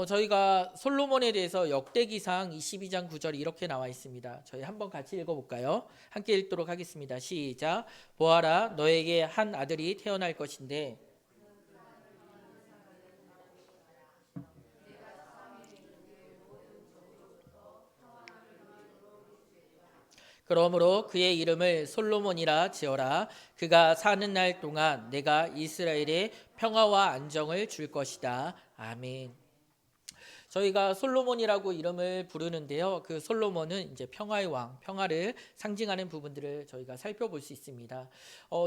저희가 솔로몬에 대해서 역대기상 22장 9절이 이렇게 나와 있습니다. 저희 한번 같이 읽어볼까요? 함께 읽도록 하겠습니다. 시작. 보아라, 너에게 한 아들이 태어날 것인데 그러므로 그의 이름을 솔로몬이라 지어라. 그가 사는 날 동안 내가 이스라엘에 평화와 안정을 줄 것이다. 아멘. 저희가 솔로몬이라고 이름을 부르는데요. 그 솔로몬은 이제 평화의 왕, 평화를 상징하는 부분들을 저희가 살펴볼 수 있습니다.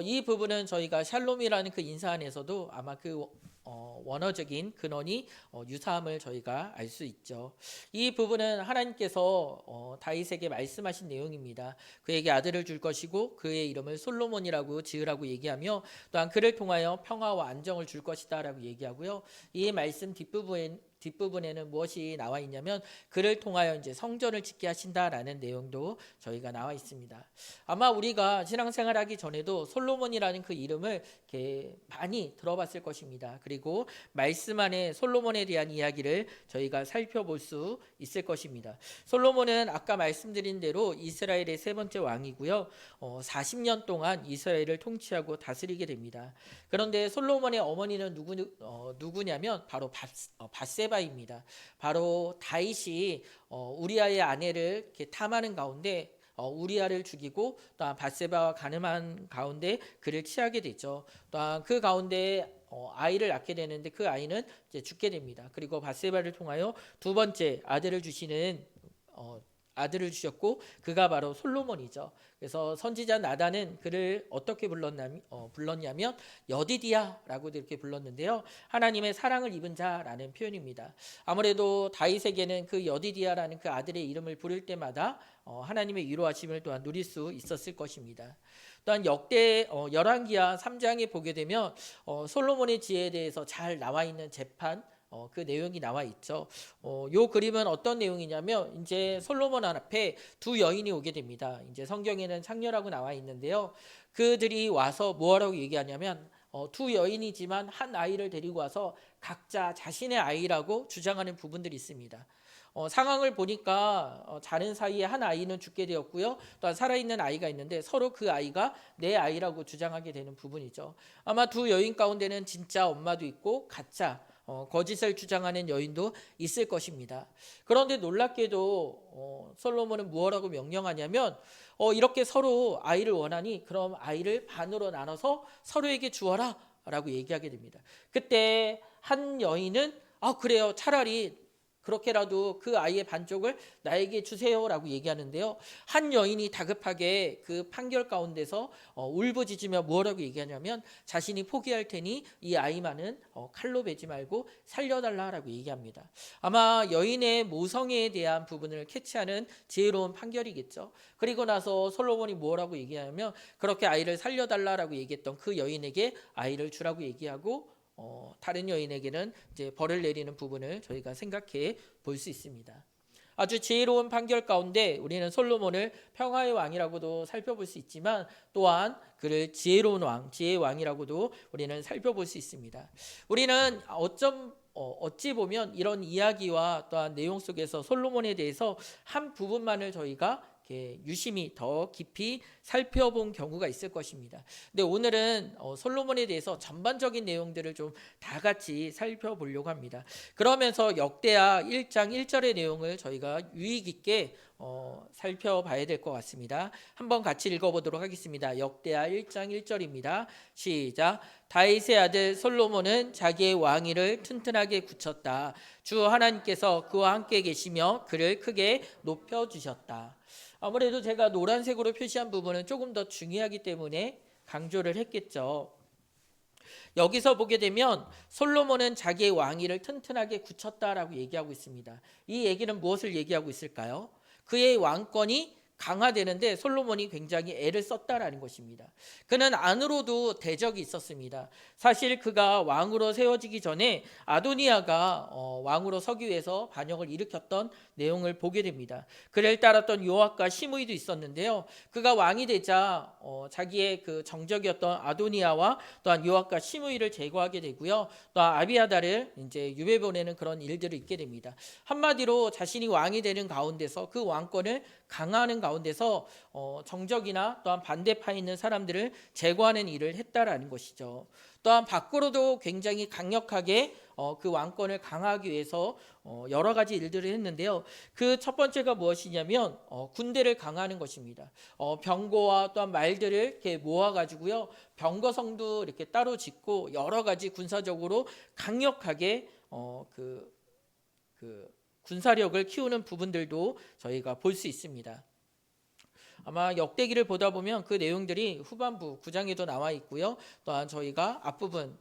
이 부분은 저희가 샬롬이라는 그 인사 안에서도 아마 그 원어적인 근원이 유사함을 저희가 알 수 있죠. 이 부분은 하나님께서 다윗에게 말씀하신 내용입니다. 그에게 아들을 줄 것이고 그의 이름을 솔로몬이라고 지으라고 얘기하며 또한 그를 통하여 평화와 안정을 줄 것이다라고 얘기하고요. 이 말씀 뒷부분에는 무엇이 나와 있냐면 그를 통하여 이제 성전을 짓게 하신다라는 내용도 저희가 나와 있습니다. 아마 우리가 신앙생활하기 전에도 솔로몬이라는 그 이름을 이렇게 많이 들어봤을 것입니다. 그리고 말씀 안에 솔로몬에 대한 이야기를 저희가 살펴볼 수 있을 것입니다. 솔로몬은 아까 말씀드린 대로 이스라엘의 세 번째 왕이고요. 40년 동안 이스라엘을 통치하고 다스리게 됩니다. 그런데 솔로몬의 어머니는 누구냐면 바로 밧세바입니다. 바로 다윗이 우리아의 아내를 이렇게 탐하는 가운데 우리아를 죽이고 또한 밧세바와 간음한 가운데 그를 취하게 되죠. 또한 그 가운데 아이를 낳게 되는데 그 아이는 이제 죽게 됩니다. 그리고 밧세바를 통하여 두 번째 아들을 주시는 아들을 주셨고 그가 바로 솔로몬이죠. 그래서 선지자 나단은 그를 어떻게 불렀냐면 여디디야라고도 이렇게 불렀는데요. 하나님의 사랑을 입은 자라는 표현입니다. 아무래도 다윗에게는 그 여디디야라는 그 아들의 이름을 부를 때마다 하나님의 위로하심을 또한 누릴 수 있었을 것입니다. 또한 열왕기하 3장에 보게 되면 솔로몬의 지혜에 대해서 잘 나와 있는 재판 그 내용이 나와 있죠. 요 그림은 어떤 내용이냐면 이제 솔로몬 앞에 두 여인이 오게 됩니다. 이제 성경에는 창녀라고 나와 있는데요. 그들이 와서 뭐라고 얘기하냐면 두 여인이지만 한 아이를 데리고 와서 각자 자신의 아이라고 주장하는 부분들이 있습니다. 상황을 보니까 자는 사이에 한 아이는 죽게 되었고요. 또한 살아있는 아이가 있는데 서로 그 아이가 내 아이라고 주장하게 되는 부분이죠. 아마 두 여인 가운데는 진짜 엄마도 있고 가짜 거짓을 주장하는 여인도 있을 것입니다. 그런데 놀랍게도 솔로몬은 무엇라고 명령하냐면 이렇게 서로 아이를 원하니 그럼 아이를 반으로 나눠서 서로에게 주어라 라고 얘기하게 됩니다. 그때 한 여인은 그래요, 차라리 그렇게라도 그 아이의 반쪽을 나에게 주세요라고 얘기하는데요. 한 여인이 다급하게 그 판결 가운데서 울부짖으며 뭐라고 얘기하냐면 자신이 포기할 테니 이 아이만은 칼로 베지 말고 살려달라라고 얘기합니다. 아마 여인의 모성애에 대한 부분을 캐치하는 지혜로운 판결이겠죠. 그리고 나서 솔로몬이 뭐라고 얘기하냐면 그렇게 아이를 살려달라라고 얘기했던 그 여인에게 아이를 주라고 얘기하고 다른 여인에게는 이제 벌을 내리는 부분을 저희가 생각해 볼 수 있습니다. 아주 지혜로운 판결 가운데 우리는 솔로몬을 평화의 왕이라고도 살펴볼 수 있지만 또한 그를 지혜로운 왕, 지혜의 왕이라고도 우리는 살펴볼 수 있습니다. 우리는 어찌 보면 이런 이야기와 또한 내용 속에서 솔로몬에 대해서 한 부분만을 저희가 유심히 더 깊이 살펴본 경우가 있을 것입니다. 근데 오늘은 솔로몬에 대해서 전반적인 내용들을 좀 다 같이 살펴보려고 합니다. 그러면서 역대하 1장 1절의 내용을 저희가 유의 깊게 살펴봐야 될 것 같습니다. 한번 같이 읽어보도록 하겠습니다. 역대하 1장 1절입니다. 시작. 다윗의 아들 솔로몬은 자기의 왕위를 튼튼하게 굳혔다. 주 하나님께서 그와 함께 계시며 그를 크게 높여주셨다. 아무래도 제가 노란색으로 표시한 부분은 조금 더 중요하기 때문에 강조를 했겠죠. 여기서 보게 되면 솔로몬은 자기의 왕위를 튼튼하게 굳혔다라고 얘기하고 있습니다. 이 얘기는 무엇을 얘기하고 있을까요? 그의 왕권이 강화되는데 솔로몬이 굉장히 애를 썼다라는 것입니다. 그는 안으로도 대적이 있었습니다. 사실 그가 왕으로 세워지기 전에 아도니아가 왕으로 서기 위해서 반역을 일으켰던 내용을 보게 됩니다. 그를 따랐던 요압과 시므이도 있었는데요. 그가 왕이 되자 자기의 그 정적이었던 아도니아와 또한 요압과 시므이를 제거하게 되고요. 또 아비아다를 이제 유배 보내는 그런 일들을 있게 됩니다. 한마디로 자신이 왕이 되는 가운데서 그 왕권을 강화하는 가운데서 정적이나 또한 반대파에 있는 사람들을 제거하는 일을 했다라는 것이죠. 또한 밖으로도 굉장히 강력하게 그 왕권을 강화하기 위해서 여러 가지 일들을 했는데요. 그 첫 번째가 무엇이냐면 군대를 강화하는 것입니다. 병거와 또한 말들을 이렇게 모아가지고요, 병거성도 이렇게 따로 짓고 여러 가지 군사적으로 강력하게 그 군사력을 키우는 부분들도 저희가 볼 수 있습니다. 아마 역대기를 보다 보면 그 내용들이 후반부 9장에도 나와 있고요. 또한 저희가 앞부분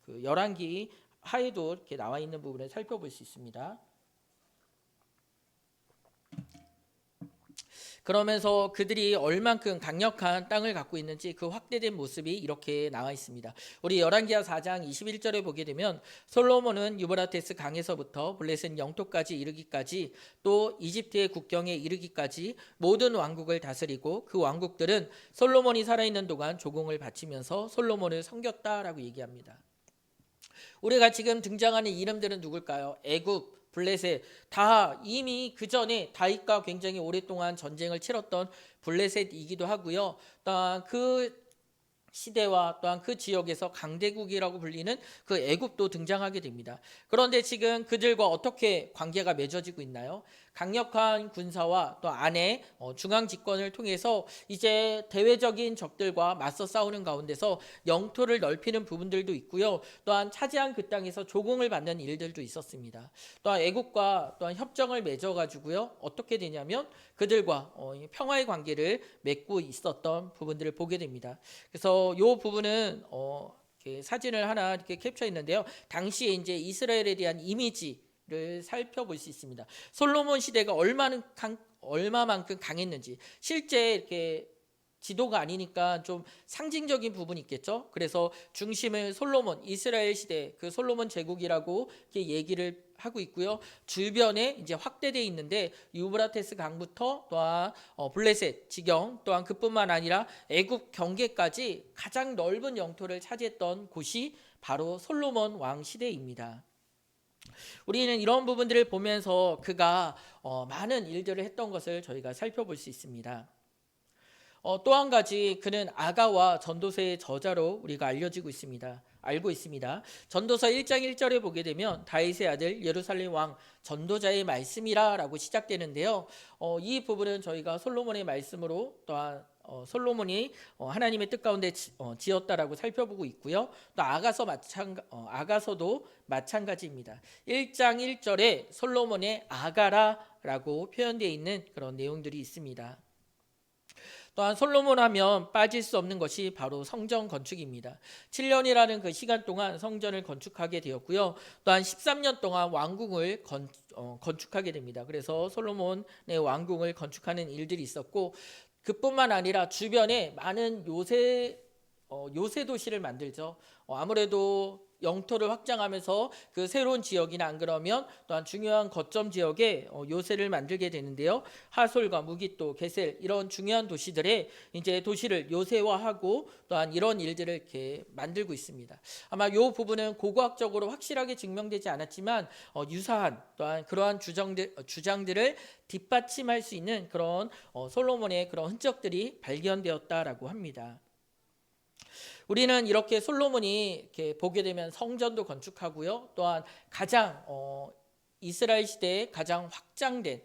그 열왕기 하에도 이렇게 나와 있는 부분을 살펴볼 수 있습니다. 그러면서 그들이 얼만큼 강력한 땅을 갖고 있는지 그 확대된 모습이 이렇게 나와 있습니다. 우리 열왕기하 4장 21절에 보게 되면 솔로몬은 유브라테스 강에서부터 블레셋 영토까지 이르기까지 또 이집트의 국경에 이르기까지 모든 왕국을 다스리고 그 왕국들은 솔로몬이 살아있는 동안 조공을 바치면서 솔로몬을 섬겼다라고 얘기합니다. 우리가 지금 등장하는 이름들은 누굴까요? 애굽, 블레셋, 다 이미 그 전에 다윗과 굉장히 오랫동안 전쟁을 치렀던 블레셋이기도 하고요. 또한 그 시대와 또한 그 지역에서 강대국이라고 불리는 그 애굽도 등장하게 됩니다. 그런데 지금 그들과 어떻게 관계가 맺어지고 있나요? 강력한 군사와 또 안에 중앙 집권을 통해서 이제 대외적인 적들과 맞서 싸우는 가운데서 영토를 넓히는 부분들도 있고요. 또한 차지한 그 땅에서 조공을 받는 일들도 있었습니다. 또한 애국과 또한 협정을 맺어가지고요, 어떻게 되냐면 그들과 평화의 관계를 맺고 있었던 부분들을 보게 됩니다. 그래서 이 부분은 이렇게 사진을 하나 이렇게 캡처했는데요. 당시에 이제 이스라엘에 대한 이미지를 살펴볼 수 있습니다. 솔로몬 시대가 얼마만큼 강했는지, 실제 이렇게 지도가 아니니까 좀 상징적인 부분이 있겠죠. 그래서 중심을 솔로몬, 이스라엘 시대 그 솔로몬 제국이라고 이렇게 얘기를 하고 있고요. 주변에 이제 확대되어 있는데 유브라테스 강부터 또한 블레셋 지경, 또한 그뿐만 아니라 애굽 경계까지 가장 넓은 영토를 차지했던 곳이 바로 솔로몬 왕 시대입니다. 우리는 이런 부분들을 보면서 그가 많은 일들을 했던 것을 저희가 살펴볼 수 있습니다. 또 한 가지, 그는 아가와 전도서의 저자로 우리가 알고 있습니다. 전도서 1장 1절에 보게 되면 다윗의 아들 예루살렘 왕 전도자의 말씀이라라고 시작되는데요. 이 부분은 저희가 솔로몬의 말씀으로 또한 솔로몬이 하나님의 뜻 가운데 지었다라고 살펴보고 있고요. 또 아가서도 마찬가지입니다. 1장 1절에 솔로몬의 아가라라고 표현되어 있는 그런 내용들이 있습니다. 또한 솔로몬 하면 빠질 수 없는 것이 바로 성전 건축입니다. 7년이라는 그 시간 동안 성전을 건축하게 되었고요. 또한 13년 동안 왕궁을 건축하게 됩니다. 그래서 솔로몬의 왕궁을 건축하는 일들이 있었고, 그뿐만 아니라 주변에 많은 요새 도시를 만들죠. 아무래도 영토를 확장하면서 그 새로운 지역이나 안 그러면 또한 중요한 거점 지역에 요새를 만들게 되는데요. 하솔과 무기또, 게셀 이런 중요한 도시들에 이제 도시를 요새화하고 또한 이런 일들을 이렇게 만들고 있습니다. 아마 이 부분은 고고학적으로 확실하게 증명되지 않았지만 유사한 또한 그러한 주장들을 뒷받침할 수 있는 그런 솔로몬의 그런 흔적들이 발견되었다라고 합니다. 우리는 이렇게 솔로몬이 이렇게 보게 되면 성전도 건축하고요. 또한 가장 이스라엘 시대에 가장 확장된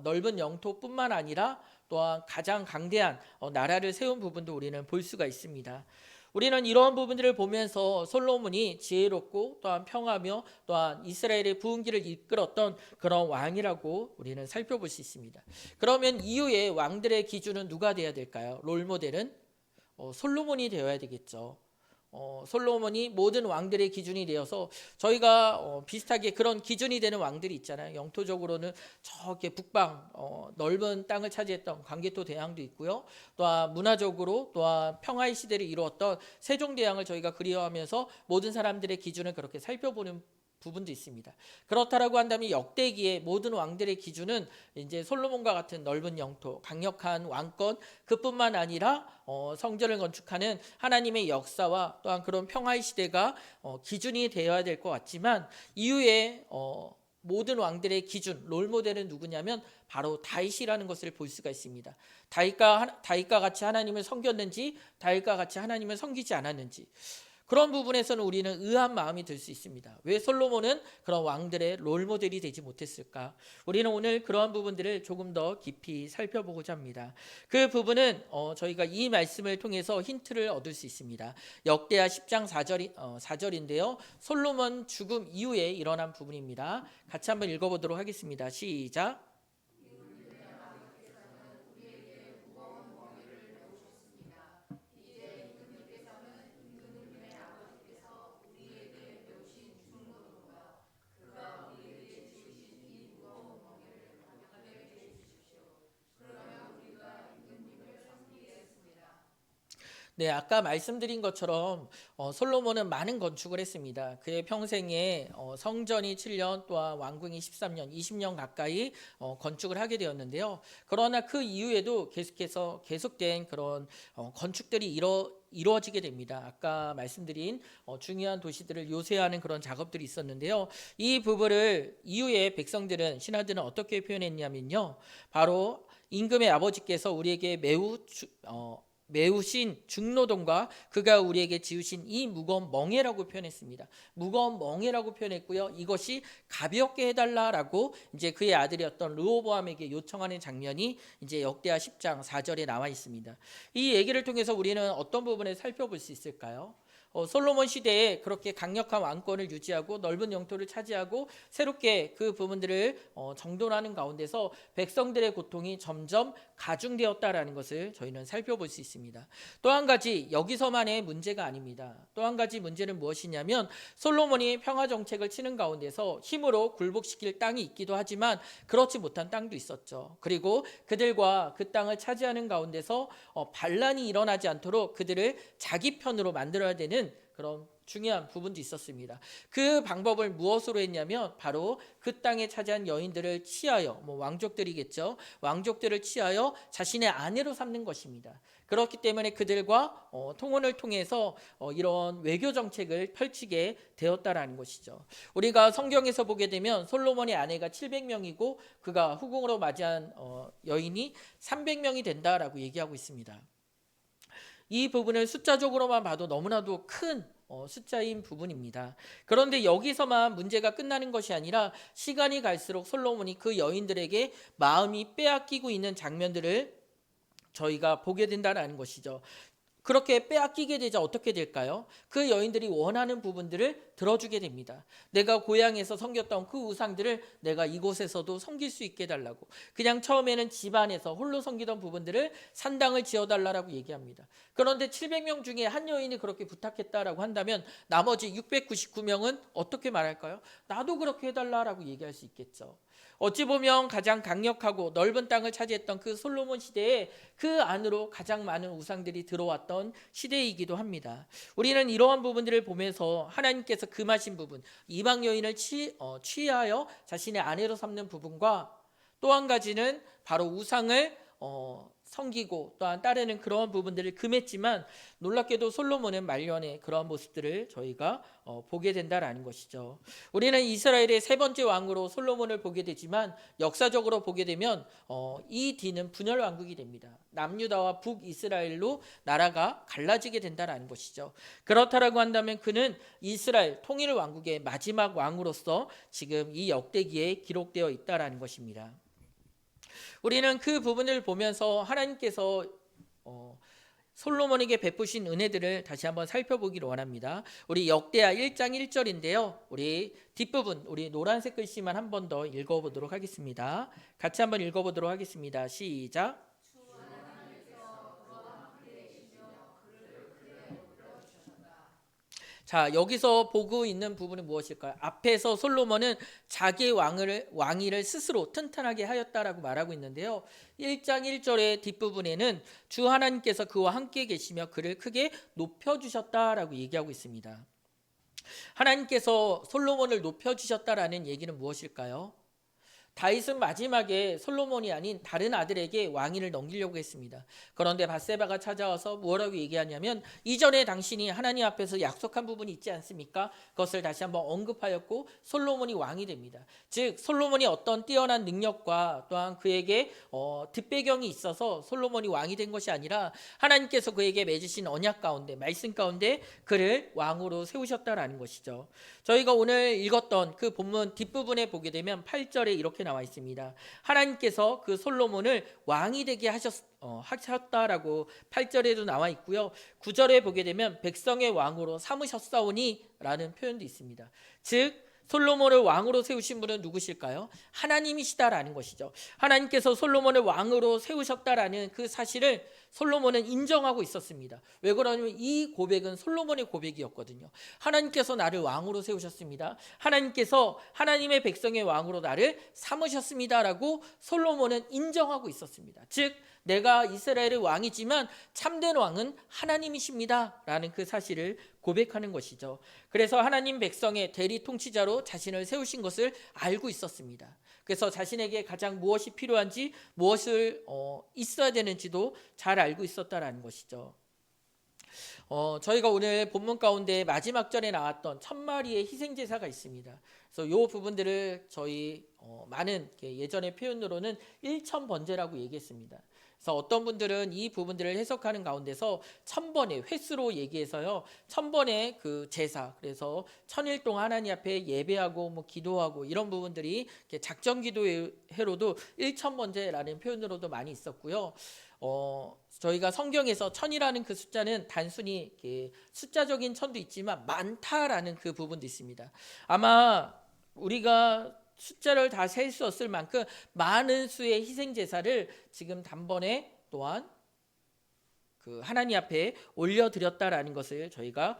넓은 영토뿐만 아니라 또한 가장 강대한 나라를 세운 부분도 우리는 볼 수가 있습니다. 우리는 이러한 부분들을 보면서 솔로몬이 지혜롭고 또한 평하며 또한 이스라엘의 부흥기를 이끌었던 그런 왕이라고 우리는 살펴볼 수 있습니다. 그러면 이후에 왕들의 기준은 누가 되어야 될까요? 롤모델은 솔로몬이 되어야 되겠죠. 솔로몬이 모든 왕들의 기준이 되어서 저희가 비슷하게 그런 기준이 되는 왕들이 있잖아요. 영토적으로는 저기 북방 넓은 땅을 차지했던 광개토 대왕도 있고요. 또한 문화적으로 또한 평화의 시대를 이루었던 세종대왕을 저희가 그리워하면서 모든 사람들의 기준을 그렇게 살펴보는 부분도 있습니다. 그렇다라고 한다면 역대기의 모든 왕들의 기준은 이제 솔로몬과 같은 넓은 영토, 강력한 왕권 그뿐만 아니라 성전을 건축하는 하나님의 역사와 또한 그런 평화의 시대가 기준이 되어야 될 것 같지만 이후에 모든 왕들의 기준, 롤모델은 누구냐면 바로 다윗이라는 것을 볼 수가 있습니다. 다윗과 같이 하나님을 섬겼는지, 다윗과 같이 하나님을 섬기지 않았는지. 그런 부분에서는 우리는 의아한 마음이 들 수 있습니다. 왜 솔로몬은 그런 왕들의 롤모델이 되지 못했을까? 우리는 오늘 그러한 부분들을 조금 더 깊이 살펴보고자 합니다. 그 부분은 저희가 이 말씀을 통해서 힌트를 얻을 수 있습니다. 역대하 10장 4절인데요. 솔로몬 죽음 이후에 일어난 부분입니다. 같이 한번 읽어보도록 하겠습니다. 시작. 네, 아까 말씀드린 것처럼 솔로몬은 많은 건축을 했습니다. 그의 평생에 성전이 7년, 또한 왕궁이 13년, 20년 가까이 건축을 하게 되었는데요. 그러나 그 이후에도 계속된 그런 건축들이 이루어지게 됩니다. 아까 말씀드린 중요한 도시들을 요새하는 그런 작업들이 있었는데요. 이 부분을 이후에 백성들은 신하들은 어떻게 표현했냐면요. 바로 임금의 아버지께서 우리에게 메우신 중노동과 그가 우리에게 지으신 이 무거운 멍에라고 표현했습니다. 무거운 멍에라고 표현했고요. 이것이 가볍게 해달라라고 이제 그의 아들이었던 르호보암에게 요청하는 장면이 이제 역대하 10장 4절에 나와 있습니다. 이 얘기를 통해서 우리는 어떤 부분을 살펴볼 수 있을까요? 솔로몬 시대에 그렇게 강력한 왕권을 유지하고 넓은 영토를 차지하고 새롭게 그 부분들을 정돈하는 가운데서 백성들의 고통이 점점 가중되었다라는 것을 저희는 살펴볼 수 있습니다. 또 한 가지 여기서만의 문제가 아닙니다. 또 한 가지 문제는 무엇이냐면 솔로몬이 평화 정책을 치는 가운데서 힘으로 굴복시킬 땅이 있기도 하지만 그렇지 못한 땅도 있었죠. 그리고 그들과 그 땅을 차지하는 가운데서 반란이 일어나지 않도록 그들을 자기 편으로 만들어야 되는 그런 중요한 부분도 있었습니다. 그 방법을 무엇으로 했냐면 바로 그 땅에 차지한 여인들을 취하여 왕족들이겠죠. 왕족들을 취하여 자신의 아내로 삼는 것입니다. 그렇기 때문에 그들과 통혼을 통해서 이런 외교 정책을 펼치게 되었다라는 것이죠. 우리가 성경에서 보게 되면 솔로몬의 아내가 700명이고 그가 후궁으로 맞이한 여인이 300명이 된다라고 얘기하고 있습니다. 이 부분을 숫자적으로만 봐도 너무나도 큰 숫자인 부분입니다. 그런데 여기서만 문제가 끝나는 것이 아니라 시간이 갈수록 솔로몬이 그 여인들에게 마음이 빼앗기고 있는 장면들을 저희가 보게 된다는 것이죠. 그렇게 빼앗기게 되자 어떻게 될까요? 그 여인들이 원하는 부분들을 들어주게 됩니다. 내가 고향에서 섬겼던 그 우상들을 내가 이곳에서도 섬길 수 있게 해달라고. 그냥 처음에는 집안에서 홀로 섬기던 부분들을 산당을 지어달라고 얘기합니다. 그런데 700명 중에 한 여인이 그렇게 부탁했다라고 한다면 나머지 699명은 어떻게 말할까요? 나도 그렇게 해달라고 얘기할 수 있겠죠. 어찌 보면 가장 강력하고 넓은 땅을 차지했던 그 솔로몬 시대에 그 안으로 가장 많은 우상들이 들어왔던 시대이기도 합니다. 우리는 이러한 부분들을 보면서 하나님께서 금하신 부분, 이방 여인을 취하여 자신의 아내로 삼는 부분과 또 한 가지는 바로 우상을 섬기고 또한 따르는 그러한 부분들을 금했지만 놀랍게도 솔로몬은 말년에 그러한 모습들을 저희가 보게 된다라는 것이죠. 우리는 이스라엘의 세 번째 왕으로 솔로몬을 보게 되지만 역사적으로 보게 되면 이 뒤는 분열 왕국이 됩니다. 남유다와 북이스라엘로 나라가 갈라지게 된다라는 것이죠. 그렇다라고 한다면 그는 이스라엘 통일 왕국의 마지막 왕으로서 지금 이 역대기에 기록되어 있다라는 것입니다. 우리는 그 부분을 보면서 하나님께서 솔로몬에게 베푸신 은혜들을 다시 한번 살펴보기를 원합니다. 우리 역대하 1장 1절인데요. 우리 뒷부분 우리 노란색 글씨만 한 번 더 읽어보도록 하겠습니다. 같이 한번 읽어보도록 하겠습니다. 시작. 자, 여기서 보고 있는 부분은 무엇일까요? 앞에서 솔로몬은 자기의 왕위를 스스로 튼튼하게 하였다라고 말하고 있는데요. 1장 1절의 뒷부분에는 주 하나님께서 그와 함께 계시며 그를 크게 높여주셨다라고 얘기하고 있습니다. 하나님께서 솔로몬을 높여주셨다라는 얘기는 무엇일까요? 다윗은 마지막에 솔로몬이 아닌 다른 아들에게 왕위를 넘기려고 했습니다. 그런데 밧세바가 찾아와서 뭐라고 얘기하냐면 이전에 당신이 하나님 앞에서 약속한 부분이 있지 않습니까? 그것을 다시 한번 언급하였고 솔로몬이 왕이 됩니다. 즉 솔로몬이 어떤 뛰어난 능력과 또한 그에게 뒷배경이 있어서 솔로몬이 왕이 된 것이 아니라 하나님께서 그에게 맺으신 언약 가운데 말씀 가운데 그를 왕으로 세우셨다라는 것이죠. 저희가 오늘 읽었던 그 본문 뒷부분에 보게 되면 8절에 이렇게 나와 있습니다. 하나님께서 그 솔로몬을 왕이 되게 하셨다라고 8절에도 나와 있고요. 9절에 보게 되면 백성의 왕으로 삼으셨사오니 라는 표현도 있습니다. 즉 솔로몬을 왕으로 세우신 분은 누구실까요? 하나님이시다라는 것이죠. 하나님께서 솔로몬을 왕으로 세우셨다라는 그 사실을 솔로몬은 인정하고 있었습니다. 왜 그러냐면 이 고백은 솔로몬의 고백이었거든요. 하나님께서 나를 왕으로 세우셨습니다. 하나님께서 하나님의 백성의 왕으로 나를 삼으셨습니다라고 솔로몬은 인정하고 있었습니다. 즉 내가 이스라엘의 왕이지만 참된 왕은 하나님이십니다라는 그 사실을 고백하는 것이죠. 그래서 하나님 백성의 대리 통치자로 자신을 세우신 것을 알고 있었습니다. 그래서 자신에게 가장 무엇이 필요한지 무엇을 있어야 되는지도 잘 알고 있었다라는 것이죠. 저희가 오늘 본문 가운데 마지막 절에 나왔던 1000마리의 희생제사가 있습니다. 그래서 이 부분들을 저희 많은 예전의 표현으로는 1000번제라고 얘기했습니다. 그래서 어떤 분들은 이 부분들을 해석하는 가운데서 1000번의 횟수로 얘기해서요. 1000번의 그 제사, 그래서 1000일 동안 하나님 앞에 예배하고 뭐 기도하고 이런 부분들이 작전 기도회로도 1000번제라는 표현으로도 많이 있었고요. 저희가 성경에서 1000이라는 그 숫자는 단순히 숫자적인 1000도 있지만 많다라는 그 부분도 있습니다. 아마 우리가 숫자를 다 셀 수 없을 만큼 많은 수의 희생 제사를 지금 단번에 또한 그 하나님 앞에 올려드렸다라는 것을 저희가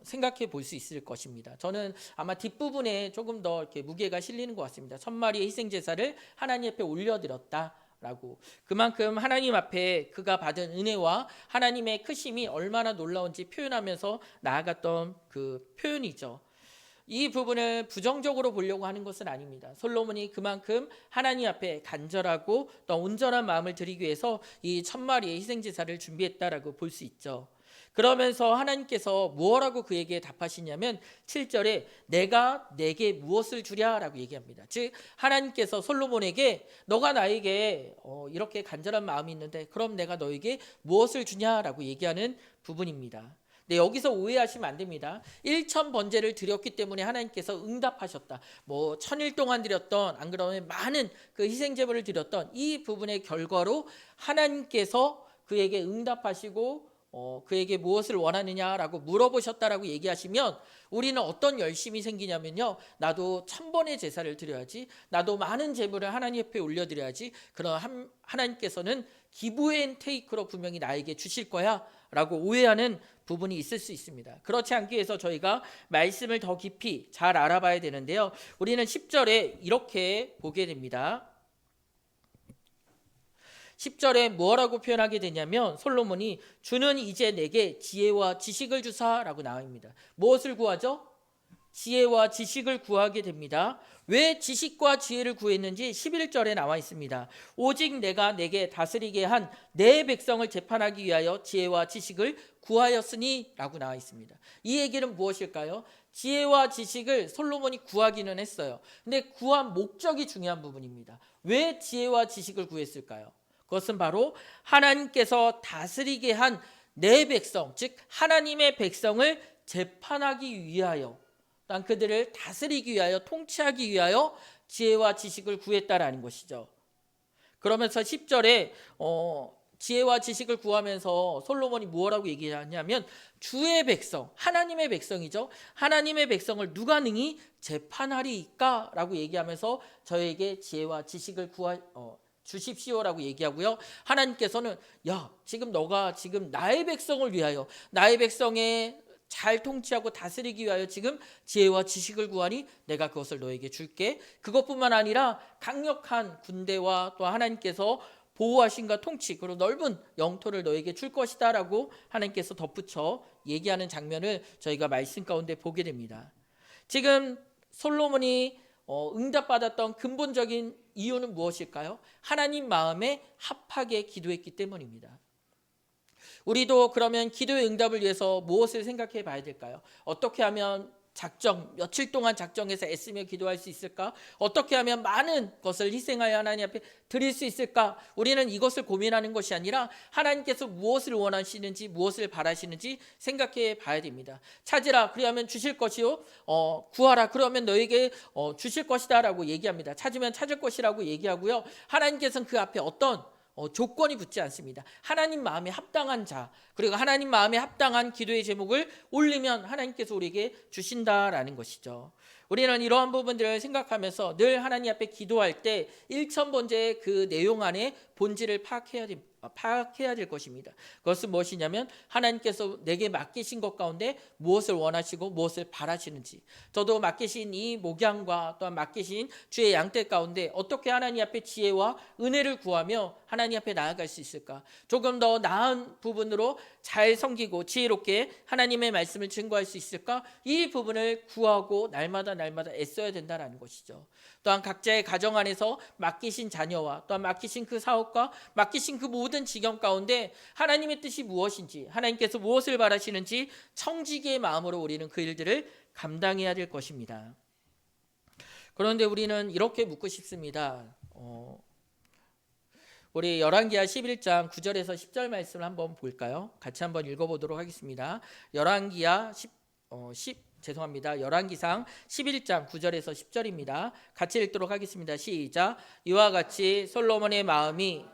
생각해 볼 수 있을 것입니다. 저는 아마 뒷부분에 조금 더 이렇게 무게가 실리는 것 같습니다. 1000마리의 희생 제사를 하나님 앞에 올려드렸다. 라고 그만큼 하나님 앞에 그가 받은 은혜와 하나님의 크심이 얼마나 놀라운지 표현하면서 나아갔던 그 표현이죠. 이 부분을 부정적으로 보려고 하는 것은 아닙니다. 솔로몬이 그만큼 하나님 앞에 간절하고 또 온전한 마음을 드리기 위해서 이 1000마리의 희생제사를 준비했다라고 볼 수 있죠. 그러면서 하나님께서 무엇라고 그에게 답하시냐면 7절에 내가 내게 무엇을 주랴라고 얘기합니다. 즉 하나님께서 솔로몬에게 너가 나에게 이렇게 간절한 마음이 있는데 그럼 내가 너에게 무엇을 주냐라고 얘기하는 부분입니다. 네, 여기서 오해하시면 안 됩니다. 1000번제를 드렸기 때문에 하나님께서 응답하셨다. 뭐 1000일 동안 드렸던 안 그러면 많은 그 희생제물을 드렸던 이 부분의 결과로 하나님께서 그에게 응답하시고 그에게 무엇을 원하느냐라고 물어보셨다라고 얘기하시면 우리는 어떤 열심이 생기냐면요. 나도 1000번의 제사를 드려야지. 나도 많은 제물을 하나님 앞에 올려드려야지. 그럼 하나님께서는 기브 앤 테이크로 분명히 나에게 주실 거야 라고 오해하는 부분이 있을 수 있습니다. 그렇지 않기 위해서 저희가 말씀을 더 깊이 잘 알아봐야 되는데요. 우리는 10절에 이렇게 보게 됩니다. 10절에 뭐라고 표현하게 되냐면 솔로몬이 주는 이제 내게 지혜와 지식을 주사라고 나옵니다. 무엇을 구하죠? 지혜와 지식을 구하게 됩니다. 왜 지식과 지혜를 구했는지 11절에 나와 있습니다. 오직 내가 내게 다스리게 한 내 백성을 재판하기 위하여 지혜와 지식을 구하였으니 라고 나와 있습니다. 이 얘기는 무엇일까요? 지혜와 지식을 솔로몬이 구하기는 했어요. 근데 구한 목적이 중요한 부분입니다. 왜 지혜와 지식을 구했을까요? 그것은 바로 하나님께서 다스리게 한 내 백성, 즉 하나님의 백성을 재판하기 위하여, 난 그들을 다스리기 위하여, 통치하기 위하여 지혜와 지식을 구했다라는 것이죠. 그러면서 10절에 지혜와 지식을 구하면서 솔로몬이 무엇라고 얘기하냐면 주의 백성, 하나님의 백성이죠. 하나님의 백성을 누가 능히 재판하리이까? 라고 얘기하면서 저에게 지혜와 지식을 주십시오라고 얘기하고요. 하나님께서는 지금 너가 지금 나의 백성을 위하여 나의 백성의 잘 통치하고 다스리기 위하여 지금 지혜와 지식을 구하니 내가 그것을 너에게 줄게. 그것뿐만 아니라 강력한 군대와 또 하나님께서 보호하신과 통치 그리고 넓은 영토를 너에게 줄 것이다 라고 하나님께서 덧붙여 얘기하는 장면을 저희가 말씀 가운데 보게 됩니다. 지금 솔로몬이 응답받았던 근본적인 이유는 무엇일까요? 하나님 마음에 합하게 기도했기 때문입니다. 우리도 그러면 기도의 응답을 위해서 무엇을 생각해 봐야 될까요? 어떻게 하면 며칠 동안 작정해서 애쓰며 기도할 수 있을까? 어떻게 하면 많은 것을 희생하여 하나님 앞에 드릴 수 있을까? 우리는 이것을 고민하는 것이 아니라 하나님께서 무엇을 원하시는지 무엇을 바라시는지 생각해 봐야 됩니다. 찾으라 그리하면 주실 것이요 구하라 그러면 너에게 주실 것이다 라고 얘기합니다. 찾으면 찾을 것이라고 얘기하고요. 하나님께서는 그 앞에 어떤 조건이 붙지 않습니다. 하나님 마음에 합당한 자 그리고 하나님 마음에 합당한 기도의 제목을 올리면 하나님께서 우리에게 주신다라는 것이죠. 우리는 이러한 부분들을 생각하면서 늘 하나님 앞에 기도할 때 일천번제의 그 내용 안에 본질을 파악해야 될 것입니다. 그것은 무엇이냐면 하나님께서 내게 맡기신 것 가운데 무엇을 원하시고 무엇을 바라시는지, 저도 맡기신 이 목양과 또한 맡기신 주의 양떼 가운데 어떻게 하나님 앞에 지혜와 은혜를 구하며 하나님 앞에 나아갈 수 있을까? 조금 더 나은 부분으로 잘 섬기고 지혜롭게 하나님의 말씀을 증거할 수 있을까? 이 부분을 구하고 날마다 애써야 된다는 것이죠. 또한 각자의 가정 안에서 맡기신 자녀와 또한 맡기신 그 사업과 맡기신 그 모든 지경 가운데 하나님의 뜻이 무엇인지, 하나님께서 무엇을 바라시는지 청지기의 마음으로 우리는 그 일들을 감당해야 될 것입니다. 그런데 우리는 이렇게 묻고 싶습니다. 우리 열왕기하 11장 9절에서 10절 말씀을 한번 볼까요? 같이 한번 읽어보도록 하겠습니다. 열왕기상 11장 9절에서 10절입니다. 같이 읽도록 하겠습니다. 시작. 이와 같이 솔로몬의 마음이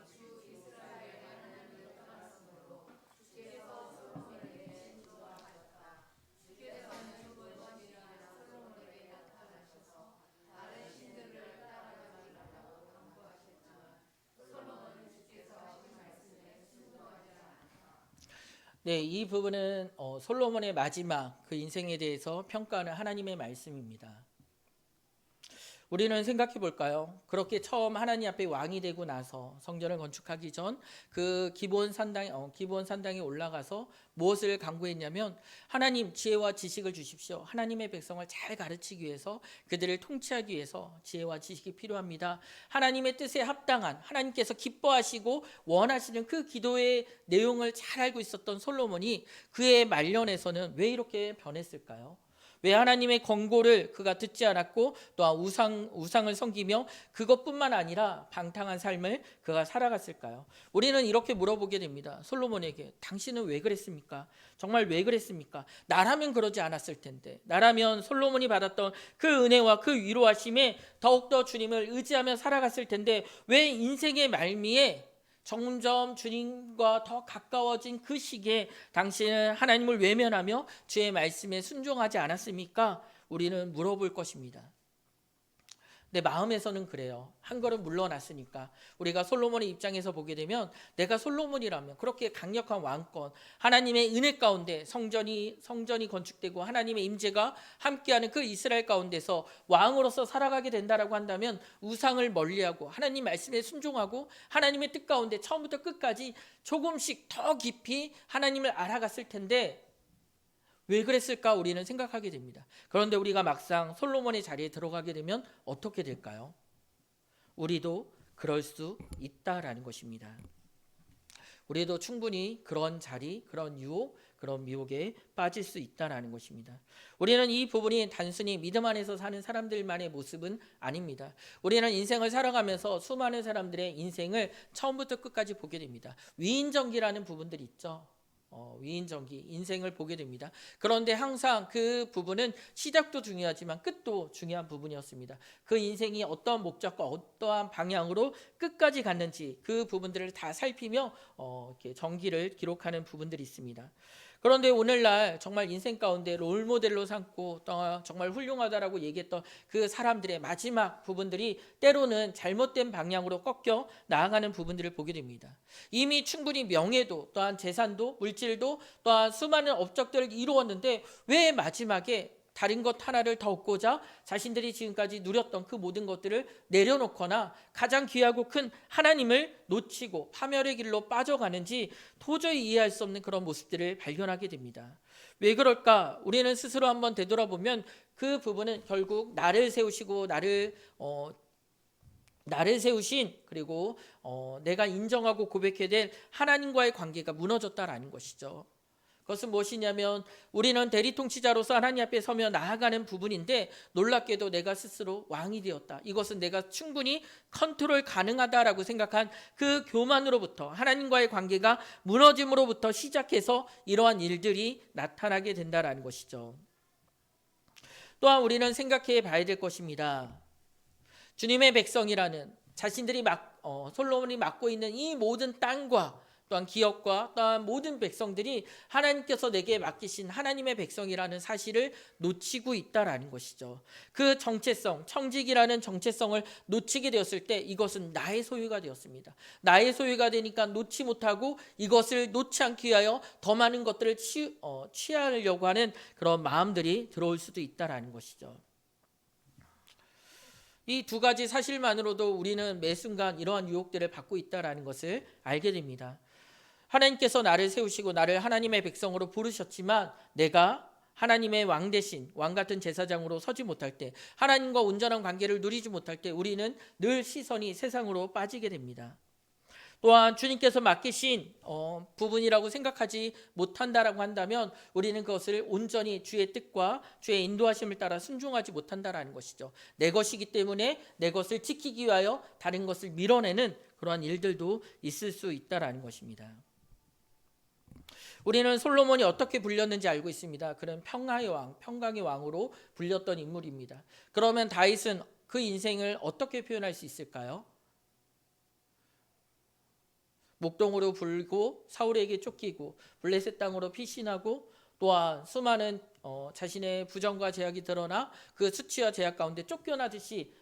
네, 이 부분은 솔로몬의 마지막 그 인생에 대해서 평가하는 하나님의 말씀입니다. 우리는 생각해 볼까요? 그렇게 처음 하나님 앞에 왕이 되고 나서 성전을 건축하기 전 그 기본 산당에 올라가서 무엇을 간구했냐면 하나님 지혜와 지식을 주십시오. 하나님의 백성을 잘 가르치기 위해서 그들을 통치하기 위해서 지혜와 지식이 필요합니다. 하나님의 뜻에 합당한 하나님께서 기뻐하시고 원하시는 그 기도의 내용을 잘 알고 있었던 솔로몬이 그의 말년에서는 왜 이렇게 변했을까요? 왜 하나님의 권고를 그가 듣지 않았고 또한 우상을 섬기며 그것뿐만 아니라 방탕한 삶을 그가 살아갔을까요? 우리는 이렇게 물어보게 됩니다. 솔로몬에게 당신은 왜 그랬습니까? 정말 왜 그랬습니까? 나라면 그러지 않았을 텐데, 나라면 솔로몬이 받았던 그 은혜와 그 위로하심에 더욱더 주님을 의지하며 살아갔을 텐데 왜 인생의 말미에 점점 주님과 더 가까워진 그 시기에 당신은 하나님을 외면하며 주의 말씀에 순종하지 않았습니까? 우리는 물어볼 것입니다. 내 마음에서는 그래요. 한 걸음 물러났으니까. 우리가 솔로몬의 입장에서 보게 되면 내가 솔로몬이라면 그렇게 강력한 왕권, 하나님의 은혜 가운데 성전이 건축되고 하나님의 임재가 함께하는 그 이스라엘 가운데서 왕으로서 살아가게 된다라고 한다면 우상을 멀리하고 하나님 말씀에 순종하고 하나님의 뜻 가운데 처음부터 끝까지 조금씩 더 깊이 하나님을 알아갔을 텐데 왜 그랬을까 우리는 생각하게 됩니다. 그런데 우리가 막상 솔로몬의 자리에 들어가게 되면 어떻게 될까요? 우리도 그럴 수 있다라는 것입니다. 우리도 충분히 그런 자리, 그런 유혹, 그런 미혹에 빠질 수 있다라는 것입니다. 우리는 이 부분이 단순히 믿음 안에서 사는 사람들만의 모습은 아닙니다. 우리는 인생을 살아가면서 수많은 사람들의 인생을 처음부터 끝까지 보게 됩니다. 위인전기라는 부분들이 있죠. 위인전기, 인생을 보게 됩니다. 그런데 항상 그 부분은 시작도 중요하지만 끝도 중요한 부분이었습니다. 그 인생이 어떠한 목적과 어떠한 방향으로 끝까지 갔는지 그 부분들을 다 살피며 이렇게 전기를 기록하는 부분들이 있습니다. 그런데 오늘날 정말 인생 가운데 롤모델로 삼고 또 정말 훌륭하다라고 얘기했던 그 사람들의 마지막 부분들이 때로는 잘못된 방향으로 꺾여 나아가는 부분들을 보게 됩니다. 이미 충분히 명예도 또한 재산도 물질도 또한 수많은 업적들을 이루었는데 왜 마지막에 다른 것 하나를 더 얻고자 자신들이 지금까지 누렸던 그 모든 것들을 내려놓거나 가장 귀하고 큰 하나님을 놓치고 파멸의 길로 빠져가는지 도저히 이해할 수 없는 그런 모습들을 발견하게 됩니다. 왜 그럴까? 우리는 스스로 한번 되돌아보면 그 부분은 결국 나를 세우시고 나를 세우신 그리고 내가 인정하고 고백해야 될 하나님과의 관계가 무너졌다라는 것이죠. 그것은 무엇이냐면 우리는 대리통치자로서 하나님 앞에 서며 나아가는 부분인데 놀랍게도 내가 스스로 왕이 되었다. 이것은 내가 충분히 컨트롤 가능하다라고 생각한 그 교만으로부터 하나님과의 관계가 무너짐으로부터 시작해서 이러한 일들이 나타나게 된다라는 것이죠. 또한 우리는 생각해 봐야 될 것입니다. 주님의 백성이라는 자신들이 솔로몬이 맡고 있는 이 모든 땅과 또한 기업과 또한 모든 백성들이 하나님께서 내게 맡기신 하나님의 백성이라는 사실을 놓치고 있다라는 것이죠. 그 정체성, 청직이라는 정체성을 놓치게 되었을 때 이것은 나의 소유가 되었습니다. 나의 소유가 되니까 놓지 못하고 이것을 놓지 않기 위하여 더 많은 것들을 취하려고 하는 그런 마음들이 들어올 수도 있다라는 것이죠. 이 두 가지 사실만으로도 우리는 매 순간 이러한 유혹들을 받고 있다라는 것을 알게 됩니다. 하나님께서 나를 세우시고 나를 하나님의 백성으로 부르셨지만 내가 하나님의 왕 대신 왕 같은 제사장으로 서지 못할 때 하나님과 온전한 관계를 누리지 못할 때 우리는 늘 시선이 세상으로 빠지게 됩니다. 또한 주님께서 맡기신 부분이라고 생각하지 못한다라고 한다면 우리는 그것을 온전히 주의 뜻과 주의 인도하심을 따라 순종하지 못한다라는 것이죠. 내 것이기 때문에 내 것을 지키기 위하여 다른 것을 밀어내는 그러한 일들도 있을 수 있다라는 것입니다. 우리는 솔로몬이 어떻게 불렸는지 알고 있습니다. 그는 평화의 왕, 평강의 왕으로 불렸던 인물입니다. 그러면 다윗은 그 인생을 어떻게 표현할 수 있을까요? 목동으로 불고 사울에게 쫓기고 블레셋 땅으로 피신하고 또한 수많은 자신의 부정과 제약이 드러나 그 수치와 제약 가운데 쫓겨나듯이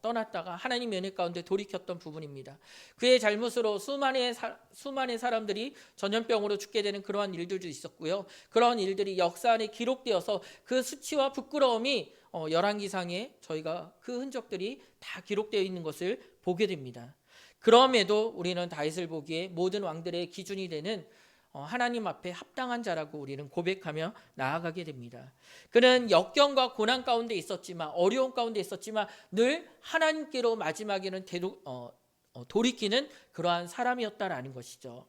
떠났다가 하나님 은혜 가운데 돌이켰던 부분입니다. 그의 잘못으로 수많은 사람들이 전염병으로 죽게 되는 그러한 일들도 있었고요. 그러한 일들이 역사 안에 기록되어서 그 수치와 부끄러움이 열왕기상에 저희가 그 흔적들이 다 기록되어 있는 것을 보게 됩니다. 그럼에도 우리는 다윗을 보기에 모든 왕들의 기준이 되는 하나님 앞에 합당한 자라고 우리는 고백하며 나아가게 됩니다. 그는 역경과 고난 가운데 있었지만 어려움 가운데 있었지만 늘 하나님께로 마지막에는 돌이키는 그러한 사람이었다라는 것이죠.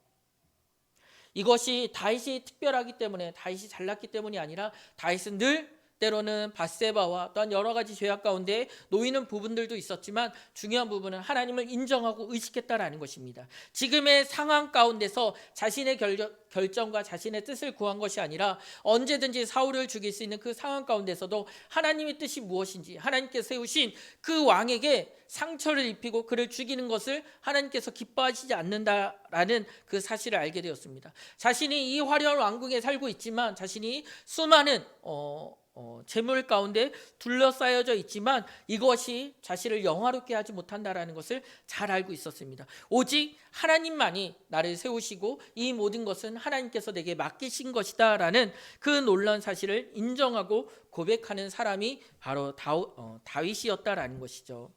이것이 다윗이 특별하기 때문에 다윗이 잘났기 때문이 아니라 다윗은 늘 때로는 밧세바와 또한 여러 가지 죄악 가운데 놓이는 부분들도 있었지만 중요한 부분은 하나님을 인정하고 의식했다라는 것입니다. 지금의 상황 가운데서 자신의 결정과 자신의 뜻을 구한 것이 아니라 언제든지 사울을 죽일 수 있는 그 상황 가운데서도 하나님의 뜻이 무엇인지 하나님께서 세우신 그 왕에게 상처를 입히고 그를 죽이는 것을 하나님께서 기뻐하시지 않는다라는 그 사실을 알게 되었습니다. 자신이 이 화려한 왕궁에 살고 있지만 자신이 수많은 재물 가운데 둘러싸여져 있지만 이것이 자신을 영화롭게 하지 못한다라는 것을 잘 알고 있었습니다. 오직 하나님만이 나를 세우시고 이 모든 것은 하나님께서 내게 맡기신 것이다라는 그 놀라운 사실을 인정하고 고백하는 사람이 바로 다윗이었다라는 것이죠.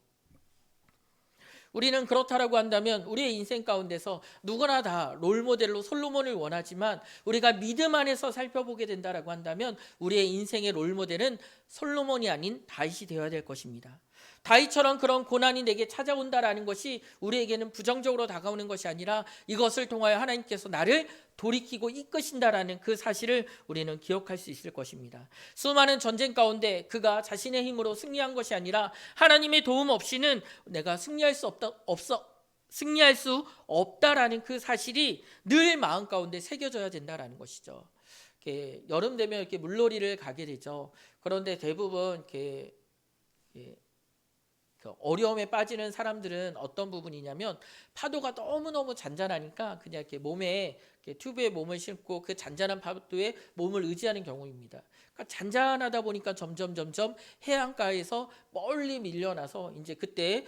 우리는 그렇다라고 한다면 우리의 인생 가운데서 누구나 다 롤모델로 솔로몬을 원하지만 우리가 믿음 안에서 살펴보게 된다라고 한다면 우리의 인생의 롤모델은 솔로몬이 아닌 다윗이 되어야 될 것입니다. 다윗처럼 그런 고난이 내게 찾아온다라는 것이 우리에게는 부정적으로 다가오는 것이 아니라 이것을 통하여 하나님께서 나를 돌이키고 이끄신다라는 그 사실을 우리는 기억할 수 있을 것입니다. 수많은 전쟁 가운데 그가 자신의 힘으로 승리한 것이 아니라 하나님의 도움 없이는 내가 승리할 수 없다라는 그 사실이 늘 마음 가운데 새겨져야 된다라는 것이죠. 이렇게 여름 되면 이렇게 물놀이를 가게 되죠. 그런데 대부분 이렇게 어려움에 빠지는 사람들은 어떤 부분이냐면 파도가 너무너무 잔잔하니까 그냥 이렇게 몸에 이렇게 튜브에 몸을 싣고 그 잔잔한 파도에 몸을 의지하는 경우입니다. 그러니까 잔잔하다 보니까 점점 해안가에서 멀리 밀려나서 이제 그때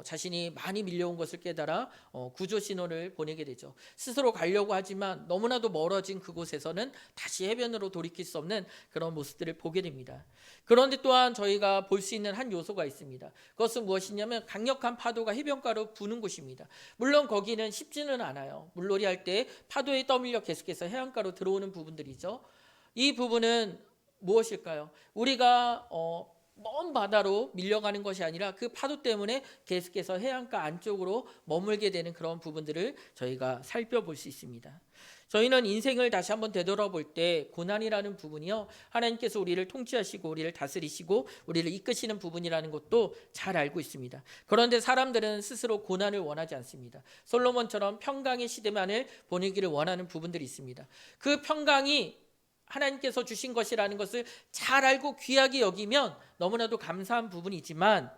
자신이 많이 밀려온 것을 깨달아 구조 신호를 보내게 되죠. 스스로 가려고 하지만 너무나도 멀어진 그곳에서는 다시 해변으로 돌이킬 수 없는 그런 모습들을 보게 됩니다. 그런데 또한 저희가 볼 수 있는 한 요소가 있습니다. 그것은 무엇이냐면 강력한 파도가 해변가로 부는 곳입니다. 물론 거기는 쉽지는 않아요. 물놀이 할 때 파도에 떠밀려 계속해서 해안가로 들어오는 부분들이죠. 이 부분은 무엇일까요? 우리가 먼 바다로 밀려가는 것이 아니라 그 파도 때문에 계속해서 해안가 안쪽으로 머물게 되는 그런 부분들을 저희가 살펴볼 수 있습니다. 저희는 인생을 다시 한번 되돌아볼 때 고난이라는 부분이요, 하나님께서 우리를 통치하시고 우리를 다스리시고 우리를 이끄시는 부분이라는 것도 잘 알고 있습니다. 그런데 사람들은 스스로 고난을 원하지 않습니다. 솔로몬처럼 평강의 시대만을 보내기를 원하는 부분들이 있습니다. 그 평강이 하나님께서 주신 것이라는 것을 잘 알고 귀하게 여기면 너무나도 감사한 부분이지만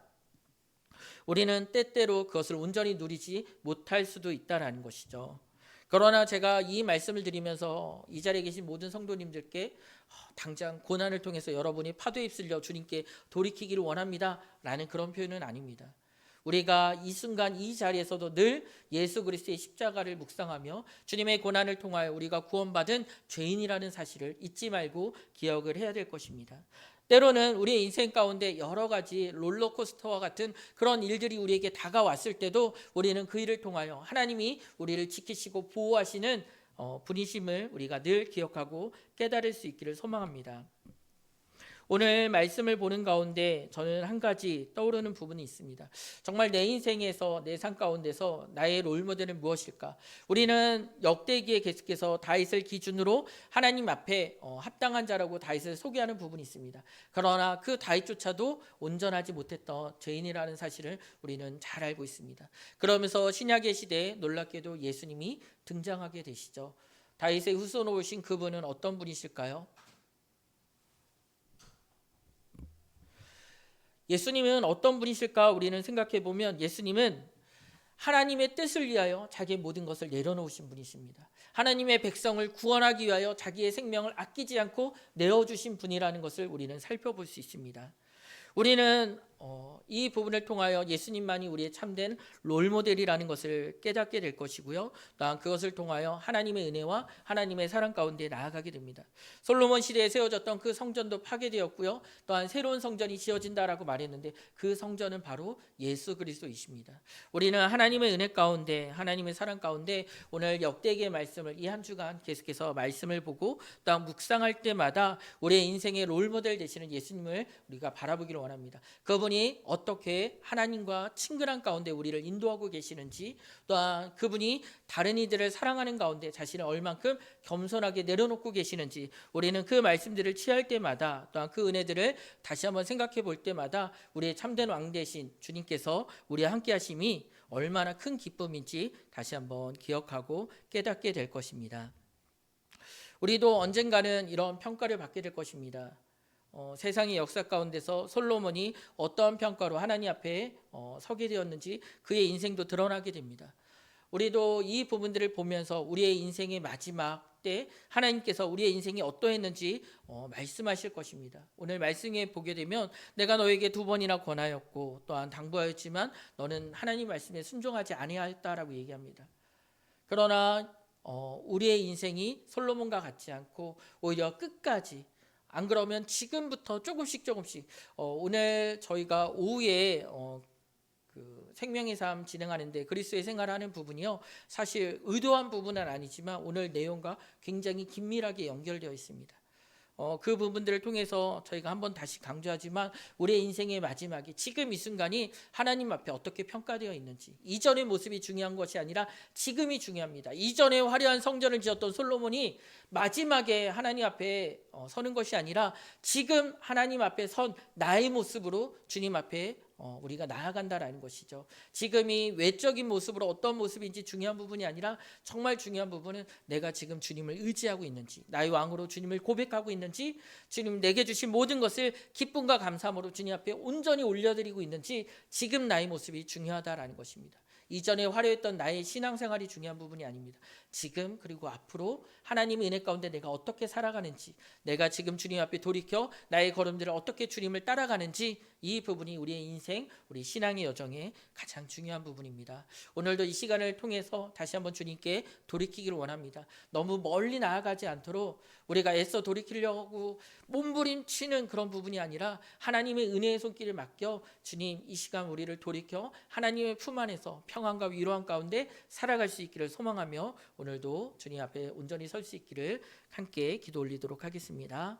우리는 때때로 그것을 온전히 누리지 못할 수도 있다는 것이죠. 그러나 제가 이 말씀을 드리면서 이 자리에 계신 모든 성도님들께 당장 고난을 통해서 여러분이 파도에 휩쓸려 주님께 돌이키기를 원합니다 라는 그런 표현은 아닙니다. 우리가 이 순간 이 자리에서도 늘 예수 그리스도의 십자가를 묵상하며 주님의 고난을 통하여 우리가 구원받은 죄인이라는 사실을 잊지 말고 기억을 해야 될 것입니다. 때로는 우리의 인생 가운데 여러 가지 롤러코스터와 같은 그런 일들이 우리에게 다가왔을 때도 우리는 그 일을 통하여 하나님이 우리를 지키시고 보호하시는 분이심을 우리가 늘 기억하고 깨달을 수 있기를 소망합니다. 오늘 말씀을 보는 가운데 저는 한 가지 떠오르는 부분이 있습니다. 정말 내 인생에서 내 삶 가운데서 나의 롤모델은 무엇일까? 우리는 역대기에 계속해서 다윗을 기준으로 하나님 앞에 합당한 자라고 다윗을 소개하는 부분이 있습니다. 그러나 그 다윗조차도 온전하지 못했던 죄인이라는 사실을 우리는 잘 알고 있습니다. 그러면서 신약의 시대에 놀랍게도 예수님이 등장하게 되시죠. 다윗의 후손으로 오신 그분은 어떤 분이실까요? 예수님은 어떤 분이실까 우리는 생각해 보면 예수님은 하나님의 뜻을 위하여 자기의 모든 것을 내려놓으신 분이십니다. 하나님의 백성을 구원하기 위하여 자기의 생명을 아끼지 않고 내어주신 분이라는 것을 우리는 살펴볼 수 있습니다. 우리는 이 부분을 통하여 예수님만이 우리의 참된 롤모델이라는 것을 깨닫게 될 것이고요. 또한 그것을 통하여 하나님의 은혜와 하나님의 사랑 가운데 나아가게 됩니다. 솔로몬 시대에 세워졌던 그 성전도 파괴되었고요. 또한 새로운 성전이 지어진다라고 말했는데 그 성전은 바로 예수 그리스도이십니다. 우리는 하나님의 은혜 가운데 하나님의 사랑 가운데 오늘 역대기의 말씀을 이 한 주간 계속해서 말씀을 보고 또한 묵상할 때마다 우리의 인생의 롤모델 되시는 예수님을 우리가 바라보기를 원합니다. 그분이 어떻게 하나님과 친근한 가운데 우리를 인도하고 계시는지, 또한 그분이 다른 이들을 사랑하는 가운데 자신을 얼만큼 겸손하게 내려놓고 계시는지 우리는 그 말씀들을 취할 때마다 또한 그 은혜들을 다시 한번 생각해 볼 때마다 우리의 참된 왕 되신 주님께서 우리와 함께 하심이 얼마나 큰 기쁨인지 다시 한번 기억하고 깨닫게 될 것입니다. 우리도 언젠가는 이런 평가를 받게 될 것입니다. 세상의 역사 가운데서 솔로몬이 어떠한 평가로 하나님 앞에 서게 되었는지 그의 인생도 드러나게 됩니다. 우리도 이 부분들을 보면서 우리의 인생의 마지막 때 하나님께서 우리의 인생이 어떠했는지 말씀하실 것입니다. 오늘 말씀에 보게 되면 내가 너에게 2번이나 권하였고 또한 당부하였지만 너는 하나님 말씀에 순종하지 아니하였다라고 얘기합니다. 그러나 우리의 인생이 솔로몬과 같지 않고 오히려 끝까지, 안 그러면 지금부터 조금씩 오늘 저희가 오후에 그 생명의 삶 진행하는데 그리스도의 생활하는 부분이요, 사실 의도한 부분은 아니지만 오늘 내용과 굉장히 긴밀하게 연결되어 있습니다. 그 부분들을 통해서 저희가 한번 다시 강조하지만 우리의 인생의 마지막에 지금 이 순간이 하나님 앞에 어떻게 평가되어 있는지, 이전의 모습이 중요한 것이 아니라 지금이 중요합니다. 이전에 화려한 성전을 지었던 솔로몬이 마지막에 하나님 앞에 서는 것이 아니라 지금 하나님 앞에 선 나의 모습으로 주님 앞에 우리가 나아간다라는 것이죠. 지금이 외적인 모습으로 어떤 모습인지 중요한 부분이 아니라 정말 중요한 부분은 내가 지금 주님을 의지하고 있는지, 나의 왕으로 주님을 고백하고 있는지, 주님 내게 주신 모든 것을 기쁨과 감사함으로 주님 앞에 온전히 올려드리고 있는지, 지금 나의 모습이 중요하다라는 것입니다. 이전에 화려했던 나의 신앙생활이 중요한 부분이 아닙니다. 지금 그리고 앞으로 하나님의 은혜 가운데 내가 어떻게 살아가는지, 내가 지금 주님 앞에 돌이켜 나의 걸음들을 어떻게 주님을 따라가는지, 이 부분이 우리의 인생, 우리 신앙의 여정의 가장 중요한 부분입니다. 오늘도 이 시간을 통해서 다시 한번 주님께 돌이키기를 원합니다. 너무 멀리 나아가지 않도록 우리가 애써 돌이키려고 몸부림치는 그런 부분이 아니라 하나님의 은혜의 손길을 맡겨 주님 이 시간 우리를 돌이켜 하나님의 품 안에서 평안과 위로한 가운데 살아갈 수 있기를 소망하며 오늘도 주님 앞에 온전히 설 수 있기를 함께 기도 올리도록 하겠습니다.